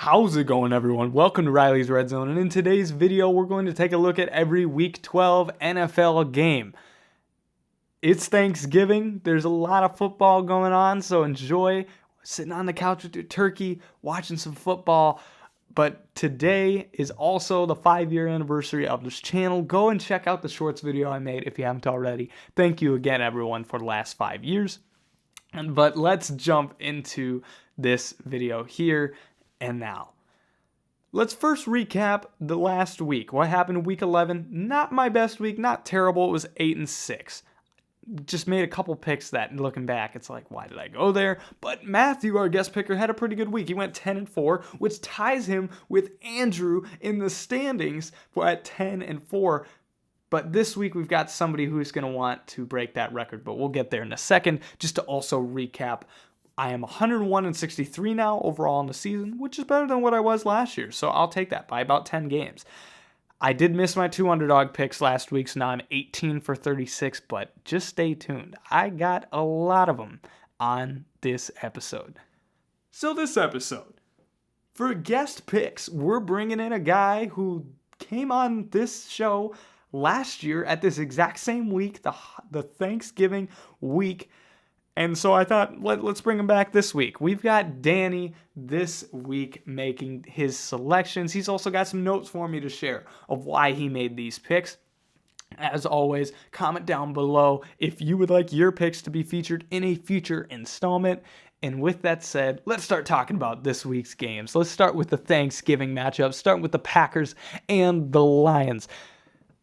How's it going, everyone? Welcome to Riley's Redzone, and in today's video, we're going to take a look at every Week 12 NFL game. It's Thanksgiving. There's a lot of football going on, so enjoy sitting on the couch with your turkey, watching some football. But today is also the 5-year anniversary of this channel. Go and check out the shorts video I made if you haven't already. Thank you again, everyone, for the last 5 years. But let's jump into this video here and now. Let's first recap the last week. What happened in week 11? Not my best week, not terrible. It was 8-6. Just made a couple picks that, looking back, it's like, why did I go there? But Matthew, our guest picker, had a pretty good week. He went 10-4, which ties him with Andrew in the standings at 10-4. But this week, we've got somebody who's going to want to break that record, but we'll get there in a second. Just to also recap, I am 101-63 now overall in the season, which is better than what I was last year, so I'll take that by about 10 games. I did miss my 2 underdog picks last week, so now I'm 18-36, but just stay tuned. I got a lot of them on this episode. So this episode, for guest picks, we're bringing in a guy who came on this show last year at this exact same week, the Thanksgiving week. And so I thought, let's bring him back this week. We've got Danny this week making his selections. He's also got some notes for me to share of why he made these picks. As always, comment down below if you would like your picks to be featured in a future installment. And with that said, let's start talking about this week's games. Let's start with the Thanksgiving matchup, starting with the Packers and the Lions.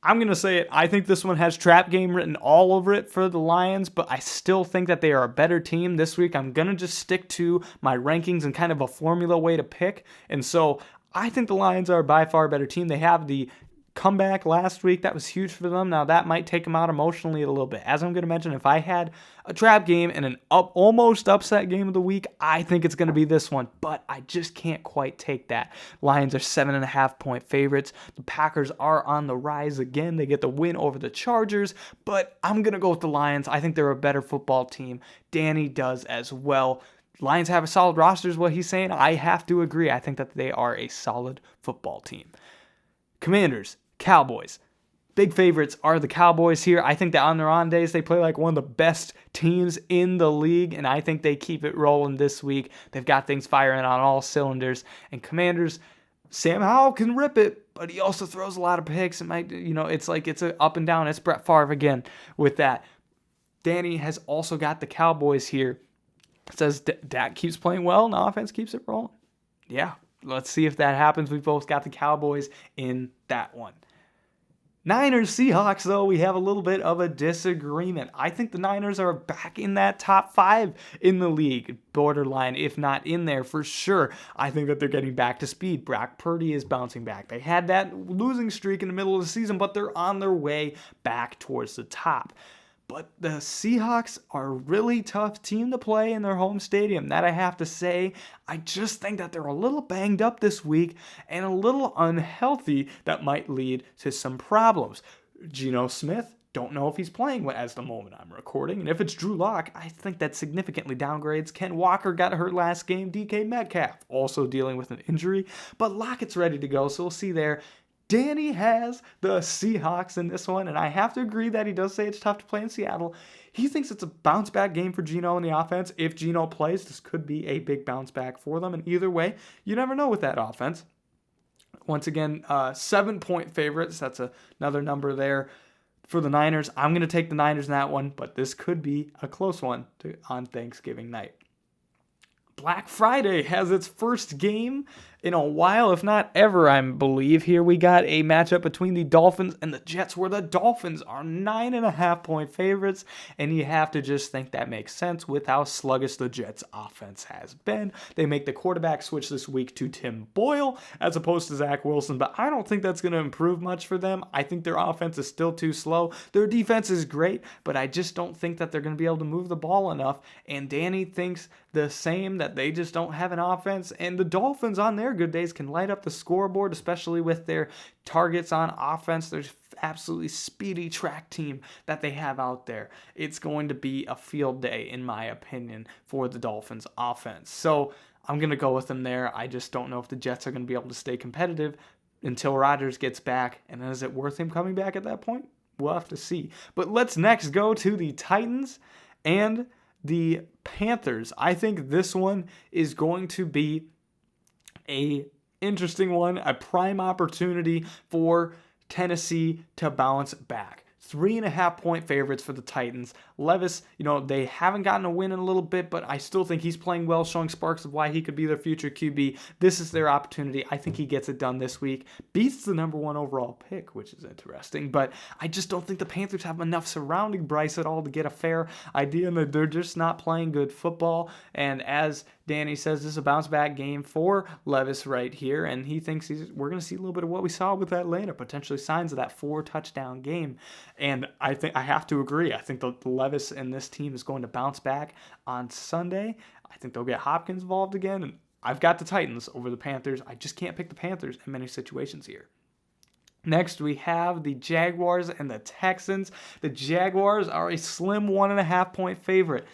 I'm going to say it. I think this one has trap game written all over it for the Lions, but I still think that they are a better team this week. I'm going to just stick to my rankings and kind of a formula way to pick. And so I think the Lions are by far a better team. They have the comeback last week. That was huge for them. Now that might take them out emotionally a little bit. As I'm going to mention, if I had a trap game and an almost upset game of the week, I think it's going to be this one, but I just can't quite take that. Lions are 7.5-point favorites. The Packers are on the rise again. They get the win over the Chargers, but I'm going to go with the Lions. I think they're a better football team. Danny does as well. Lions have a solid roster is what he's saying. I have to agree. I think that they are a solid football team. Commanders, Cowboys. Big favorites are the Cowboys here. I think that on their on days, they play like one of the best teams in the league, and I think they keep it rolling this week. They've got things firing on all cylinders. And Commanders, Sam Howell can rip it, but he also throws a lot of picks. It might, it's like it's an up and down. It's Brett Favre again with that. Danny has also got the Cowboys here. It says Dak keeps playing well and the offense keeps it rolling. Yeah, let's see if that happens. We've both got the Cowboys in that one. Niners, Seahawks, though, we have a little bit of a disagreement. I think the Niners are back in that top 5 in the league, borderline, if not in there for sure. I think that they're getting back to speed. Brock Purdy is bouncing back. They had that losing streak in the middle of the season, but they're on their way back towards the top. But the Seahawks are a really tough team to play in their home stadium. That I have to say. I just think that they're a little banged up this week and a little unhealthy that might lead to some problems. Geno Smith, don't know if he's playing as the moment I'm recording. And if it's Drew Lock, I think that significantly downgrades. Ken Walker got hurt last game. DK Metcalf also dealing with an injury. But Lockett's ready to go, so we'll see there. Danny has the Seahawks in this one, and I have to agree that he does say it's tough to play in Seattle. He thinks it's a bounce-back game for Geno in the offense. If Geno plays, this could be a big bounce-back for them, and either way, you never know with that offense. Once again, 7-point favorites. That's another number there for the Niners. I'm going to take the Niners in that one, but this could be a close one on Thanksgiving night. Black Friday has its first game in a while, if not ever, I believe. Here we got a matchup between the Dolphins and the Jets, where the Dolphins are 9.5-point favorites, and you have to just think that makes sense with how sluggish the Jets' offense has been. They make the quarterback switch this week to Tim Boyle as opposed to Zach Wilson, but I don't think that's going to improve much for them. I think their offense is still too slow. Their defense is great, but I just don't think that they're going to be able to move the ball enough, and Danny thinks the same, that they just don't have an offense, and the Dolphins on their good days can light up the scoreboard, especially with their targets on offense. There's absolutely speedy track team that they have out there. It's going to be a field day, in my opinion, for the Dolphins offense. So I'm going to go with them there. I just don't know if the Jets are going to be able to stay competitive until Rodgers gets back. And is it worth him coming back at that point? We'll have to see. But let's next go to the Titans and the Panthers. I think this one is going to be a interesting one, a prime opportunity for Tennessee to bounce back. 3.5-point favorites for the Titans. Levis, they haven't gotten a win in a little bit, but I still think he's playing well, showing sparks of why he could be their future QB. This is their opportunity. I think he gets it done this week. Beats the number 1 overall pick, which is interesting, but I just don't think the Panthers have enough surrounding Bryce at all to get a fair idea, and they're just not playing good football. And as Danny says, this is a bounce-back game for Levis right here, and he thinks we're going to see a little bit of what we saw with Atlanta, potentially signs of that 4-touchdown game. And I think I have to agree. I think the Levis and this team is going to bounce back on Sunday. I think they'll get Hopkins involved again, and I've got the Titans over the Panthers. I just can't pick the Panthers in many situations here. Next, we have the Jaguars and the Texans. The Jaguars are a slim 1.5-point favorite.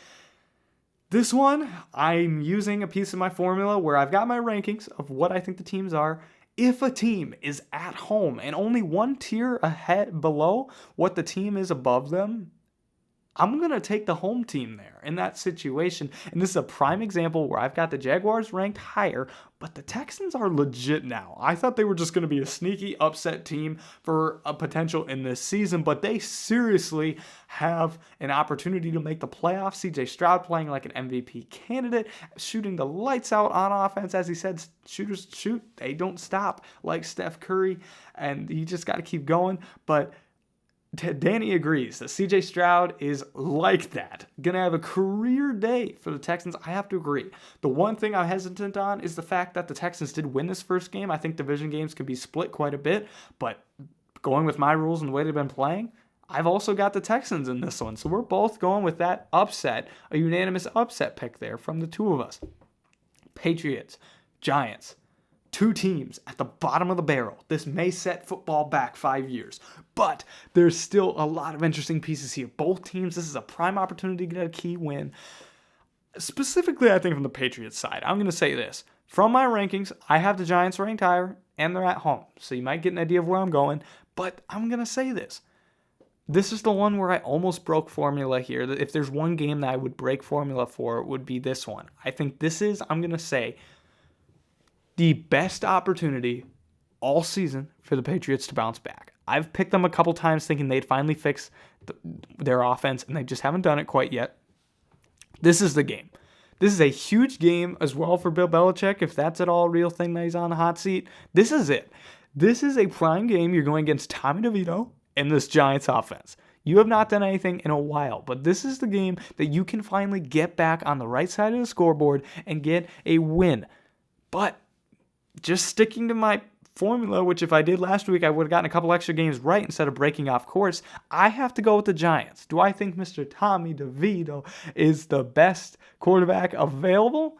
This one, I'm using a piece of my formula where I've got my rankings of what I think the teams are. If a team is at home and only one tier ahead below what the team is above them, I'm going to take the home team there in that situation. And this is a prime example where I've got the Jaguars ranked higher, but the Texans are legit now. I thought they were just going to be a sneaky upset team for a potential in this season, but they seriously have an opportunity to make the playoffs. CJ Stroud playing like an MVP candidate, shooting the lights out on offense. As he said, shooters shoot, they don't stop like Steph Curry, and you just got to keep going. But Danny agrees that CJ Stroud is like that. Going to have a career day for the Texans. I have to agree. The one thing I'm hesitant on is the fact that the Texans did win this first game. I think division games can be split quite a bit, but going with my rules and the way they've been playing, I've also got the Texans in this one. So we're both going with that upset, a unanimous upset pick there from the two of us. Patriots, Giants. Two teams at the bottom of the barrel. This may set football back 5 years, but there's still a lot of interesting pieces here. Both teams, this is a prime opportunity to get a key win. Specifically, I think from the Patriots side, I'm going to say this. From my rankings, I have the Giants ranked higher, and they're at home. So you might get an idea of where I'm going, but I'm going to say this. This is the one where I almost broke formula here. If there's one game that I would break formula for, it would be this one. I think this is, I'm going to say, the best opportunity all season for the Patriots to bounce back. I've picked them a couple times thinking they'd finally fix their offense, and they just haven't done it quite yet. This is the game. This is a huge game as well for Bill Belichick, if that's at all a real thing that he's on the hot seat. This is it. This is a prime game. You're going against Tommy DeVito and this Giants offense. You have not done anything in a while, but this is the game that you can finally get back on the right side of the scoreboard and get a win. But just sticking to my formula, which if I did last week, I would have gotten a couple extra games right instead of breaking off course. I have to go with the Giants. Do I think Mr. Tommy DeVito is the best quarterback available?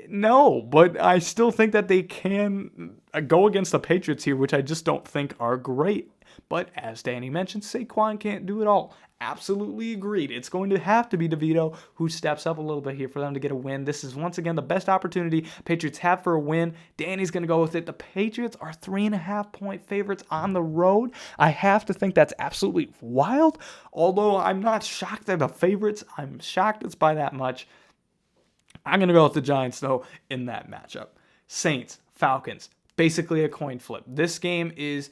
No, but I still think that they can go against the Patriots here, which I just don't think are great. But as Danny mentioned, Saquon can't do it all. Absolutely agreed. It's going to have to be DeVito who steps up a little bit here for them to get a win. This is once again the best opportunity Patriots have for a win. Danny's going to go with it. The Patriots are 3.5-point favorites on the road. I have to think that's absolutely wild. Although I'm not shocked they're the favorites. I'm shocked it's by that much. I'm going to go with the Giants, though, in that matchup. Saints, Falcons, basically a coin flip. This game is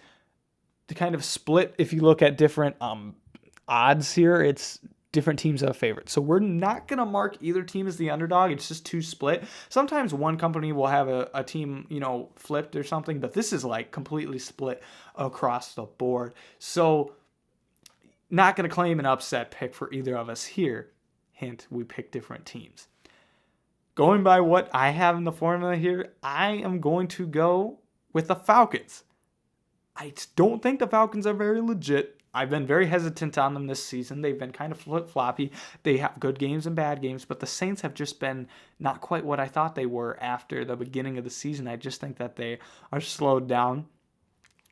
the kind of split. If you look at different odds here, it's different teams have favorites. So we're not going to mark either team as the underdog. It's just two split. Sometimes one company will have a team, flipped or something, but this is like completely split across the board. So not going to claim an upset pick for either of us here. Hint, we pick different teams. Going by what I have in the formula here, I am going to go with the Falcons. I don't think the Falcons are very legit. I've been very hesitant on them this season. They've been kind of flip-floppy. They have good games and bad games, but the Saints have just been not quite what I thought they were after the beginning of the season. I just think that they are slowed down.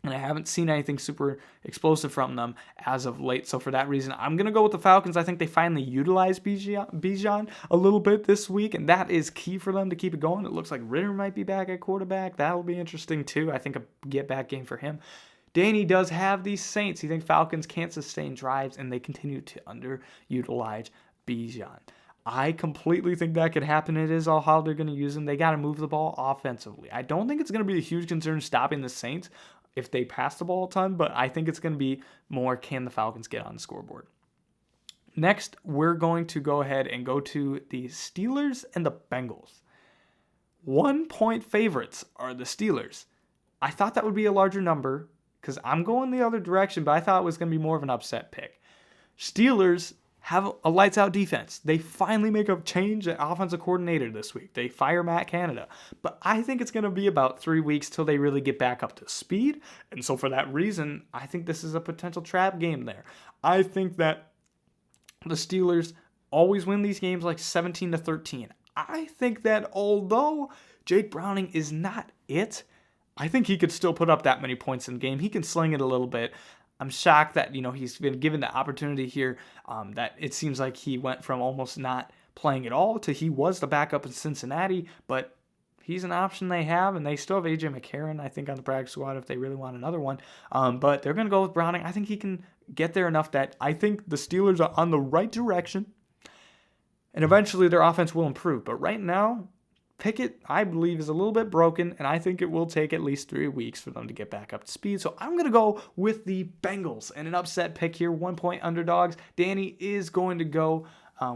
And I haven't seen anything super explosive from them as of late. So for that reason, I'm going to go with the Falcons. I think they finally utilized Bijan a little bit this week, and that is key for them to keep it going. It looks like Ritter might be back at quarterback. That'll be interesting too. I think a get-back game for him. Danny does have these Saints. He thinks Falcons can't sustain drives, and they continue to underutilize Bijan. I completely think that could happen. It is all how they're going to use him. They got to move the ball offensively. I don't think it's going to be a huge concern stopping the Saints if they pass the ball a ton, but I think it's going to be more, can the Falcons get on the scoreboard? Next, we're going to go ahead and go to the Steelers and the Bengals. 1-point favorites are the Steelers. I thought that would be a larger number because I'm going the other direction, but I thought it was going to be more of an upset pick. Steelers have a lights-out defense. They finally make a change at offensive coordinator this week. They fire Matt Canada. But I think it's going to be about 3 weeks till they really get back up to speed. And so for that reason, I think this is a potential trap game there. I think that the Steelers always win these games like 17-13. I think that although Jake Browning is not it, I think he could still put up that many points in the game. He can sling it a little bit. I'm shocked that, he's been given the opportunity here, that it seems like he went from almost not playing at all to he was the backup in Cincinnati, but he's an option they have, and they still have A.J. McCarron, I think, on the practice squad if they really want another one. But they're going to go with Browning. I think he can get there enough that I think the Steelers are on the right direction, and eventually their offense will improve. But right now, Pickett, I believe, is a little bit broken, and I think it will take at least 3 weeks for them to get back up to speed. So I'm going to go with the Bengals and an upset pick here, 1-point underdogs. Danny is going to go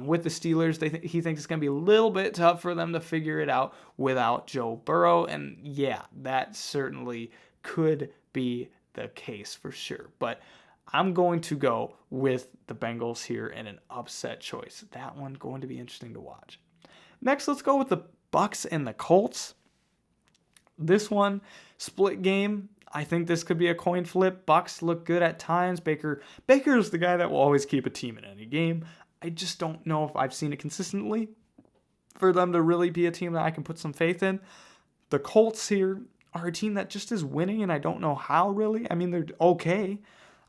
with the Steelers. He thinks it's going to be a little bit tough for them to figure it out without Joe Burrow, and yeah, that certainly could be the case for sure. But I'm going to go with the Bengals here in an upset choice. That one going to be interesting to watch. Next, let's go with the Bucks and the Colts. This one, split game. I think this could be a coin flip. Bucks look good at times. Baker is the guy that will always keep a team in any game. I just don't know if I've seen it consistently for them to really be a team that I can put some faith in. The Colts here are a team that just is winning, and I don't know how really. I mean, they're okay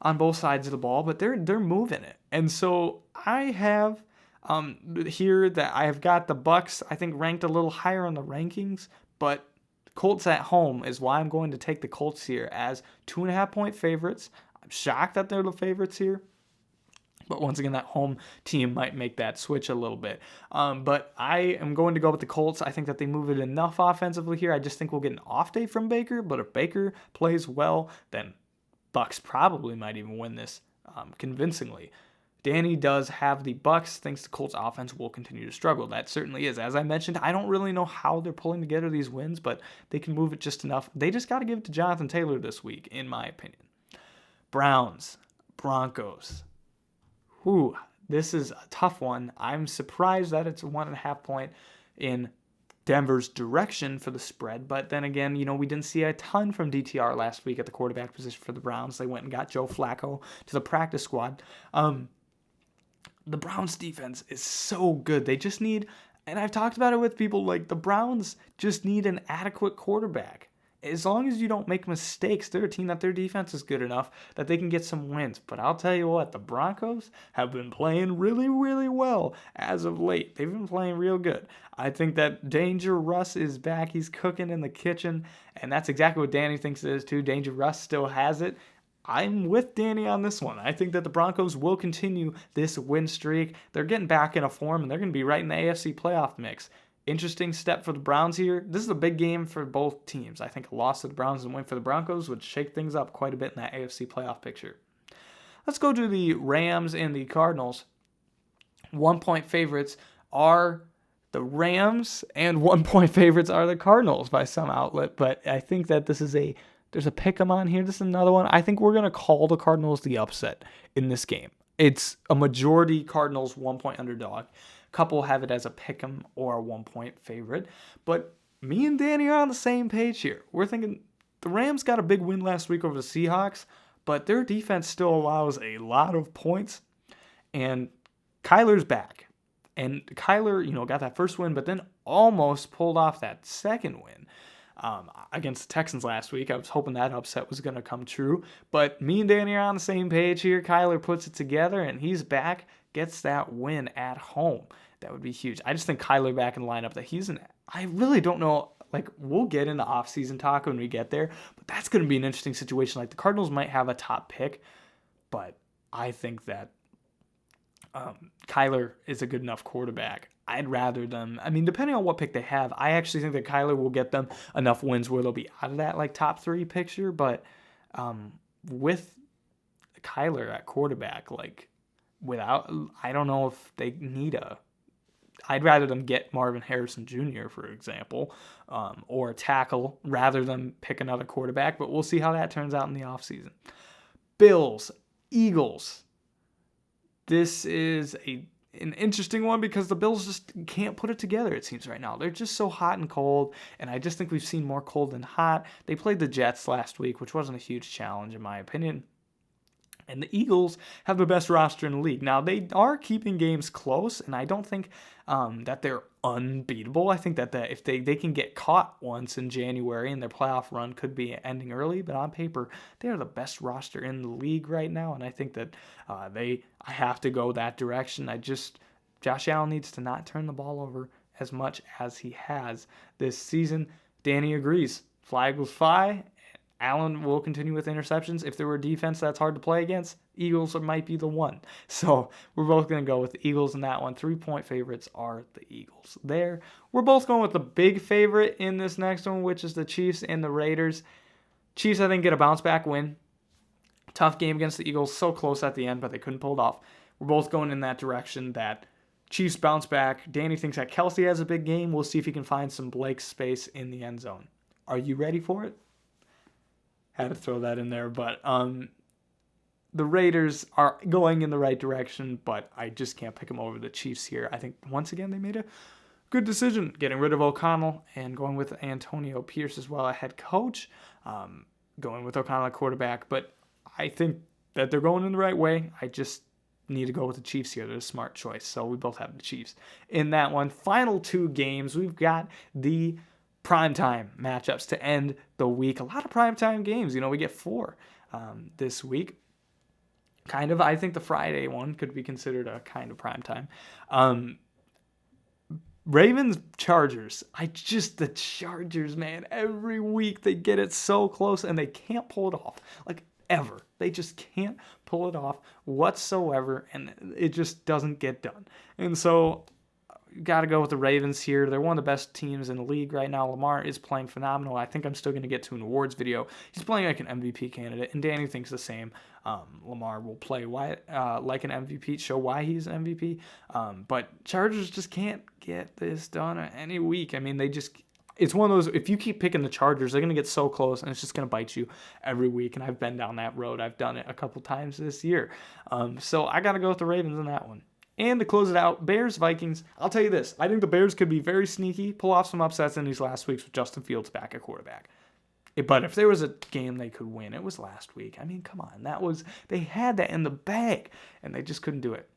on both sides of the ball, but they're moving it. And so I have here that I have got the Bucks, I think, ranked a little higher on the rankings, but Colts at home is why I'm going to take the Colts here as 2.5-point favorites. I'm shocked that they're the favorites here, but once again, that home team might make that switch a little bit. But I am going to go with the Colts. I think that they move it enough offensively here. I just think we'll get an off day from Baker, but if Baker plays well, then Bucks probably might even win this convincingly. Danny does have the Bucks, thinks the Colts offense will continue to struggle. That certainly is. As I mentioned, I don't really know how they're pulling together these wins, but they can move it just enough. They just got to give it to Jonathan Taylor this week, in my opinion. Browns, Broncos. This is a tough one. I'm surprised that it's a 1.5 point in Denver's direction for the spread, but then again, we didn't see a ton from DTR last week at the quarterback position for the Browns. They went and got Joe Flacco to the practice squad. The Browns defense is so good. They just need, and I've talked about it with people, like the Browns just need an adequate quarterback. As long as you don't make mistakes, they're a team that their defense is good enough that they can get some wins. But I'll tell you what, the Broncos have been playing really, really well as of late. They've been playing real good. I think that Danger Russ is back. He's cooking in the kitchen, and that's exactly what Danny thinks it is too. Danger Russ still has it. I'm with Danny on this one. I think that the Broncos will continue this win streak. They're getting back in a form, and they're going to be right in the AFC playoff mix. Interesting step for the Browns here. This is a big game for both teams. I think a loss to the Browns and win for the Broncos would shake things up quite a bit in that AFC playoff picture. Let's go to the Rams and the Cardinals. 1-point favorites are the Rams, and 1-point favorites are the Cardinals by some outlet. But I think that there's a pick 'em on here. This is another one. I think we're going to call the Cardinals the upset in this game. It's a majority Cardinals 1-point underdog. Couple have it as a pick 'em or a 1-point favorite. But me and Danny are on the same page here. We're thinking the Rams got a big win last week over the Seahawks, but their defense still allows a lot of points. And Kyler's back. And Kyler, got that first win, but then almost pulled off that second win. against the Texans last week. I was hoping that upset was going to come true. But me and Danny are on the same page here. Kyler puts it together, and he's back, gets that win at home. That would be huge. I just think Kyler back in the lineup, I really don't know. Like, we'll get into offseason talk when we get there, but that's going to be an interesting situation. Like, the Cardinals might have a top pick, but I think that Kyler is a good enough quarterback. I'd rather them, depending on what pick they have, I actually think that Kyler will get them enough wins where they'll be out of that, like, top 3 picture, but with Kyler at quarterback, like, I don't know if they need I'd rather them get Marvin Harrison Jr., for example, or a tackle rather than pick another quarterback, but we'll see how that turns out in the offseason. Bills, Eagles. This is an interesting one because the Bills just can't put it together, it seems, right now. They're just so hot and cold, and I just think we've seen more cold than hot. They played the Jets last week, which wasn't a huge challenge, in my opinion. And the Eagles have the best roster in the league. Now, they are keeping games close, and I don't think that they're unbeatable. I think that if they can get caught once in January and their playoff run could be ending early, but on paper, they are the best roster in the league right now, and I think that I have to go that direction. Josh Allen needs to not turn the ball over as much as he has this season. Danny agrees. Flag will fly. Allen will continue with interceptions. If there were a defense that's hard to play against, Eagles might be the one. So we're both going to go with the Eagles in that one. 3-point favorites are the Eagles there. We're both going with the big favorite in this next one, which is the Chiefs and the Raiders. Chiefs, I think, get a bounce-back win. Tough game against the Eagles. So close at the end, but they couldn't pull it off. We're both going in that direction that Chiefs bounce back. Danny thinks that Kelsey has a big game. We'll see if he can find some Blake space in the end zone. Are you ready for it? Had to throw that in there, but the Raiders are going in the right direction, but I just can't pick them over the Chiefs here. I think, once again, they made a good decision getting rid of O'Connell and going with Antonio Pierce as well, a head coach, going with O'Connell at quarterback, but I think that they're going in the right way. I just need to go with the Chiefs here. They're a smart choice, so we both have the Chiefs. In that one, final 2 games, we've got the primetime matchups to end the week. A lot of primetime games. We get 4 this week. Kind of, I think the Friday one could be considered a kind of primetime. Ravens, Chargers. The Chargers, man. Every week they get it so close and they can't pull it off. Like, ever. They just can't pull it off whatsoever, and it just doesn't get done. And so, got to go with the Ravens here. They're one of the best teams in the league right now. Lamar is playing phenomenal. I think I'm still going to get to an awards video. He's playing like an MVP candidate, and Danny thinks the same. Lamar will play like an MVP, show why he's an MVP. But Chargers just can't get this done any week. It's one of those, if you keep picking the Chargers, they're going to get so close, and it's just going to bite you every week, and I've been down that road. I've done it a couple times this year. So I got to go with the Ravens in that one. And to close it out, Bears, Vikings. I'll tell you this. I think the Bears could be very sneaky, pull off some upsets in these last weeks with Justin Fields back at quarterback. But if there was a game they could win, it was last week. Come on. They had that in the bag, and they just couldn't do it.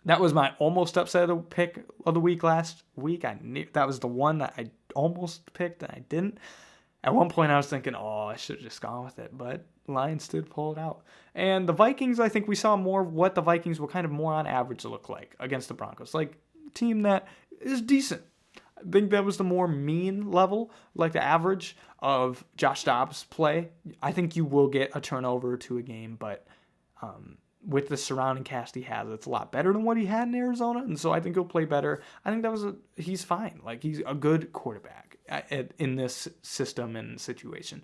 That was my almost upset pick of the week last week. I knew that was the one that I almost picked, and I didn't. At one point, I was thinking, I should have just gone with it. But Lions did pull it out. And the Vikings, I think we saw more of what the Vikings were kind of more on average look like against the Broncos. Like, a team that is decent. I think that was the more mean level, like the average of Josh Dobbs' play. I think you will get a turnover to a game, but with the surrounding cast he has, it's a lot better than what he had in Arizona, and so I think he'll play better. I think he's fine. Like, he's a good quarterback in this system and situation.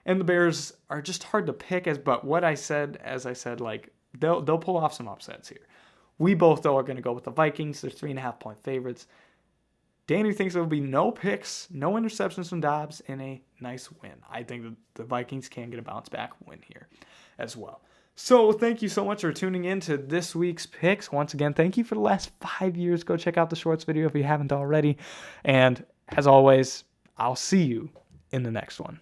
And the Bears are just hard to pick, but as I said, like, they'll pull off some upsets here. We both, though, are going to go with the Vikings. They're 3.5-point favorites. Danny thinks there will be no picks, no interceptions from Dobbs, and a nice win. I think that the Vikings can get a bounce-back win here as well. So thank you so much for tuning in to this week's picks. Once again, thank you for the last 5 years. Go check out the shorts video if you haven't already. And as always, I'll see you in the next one.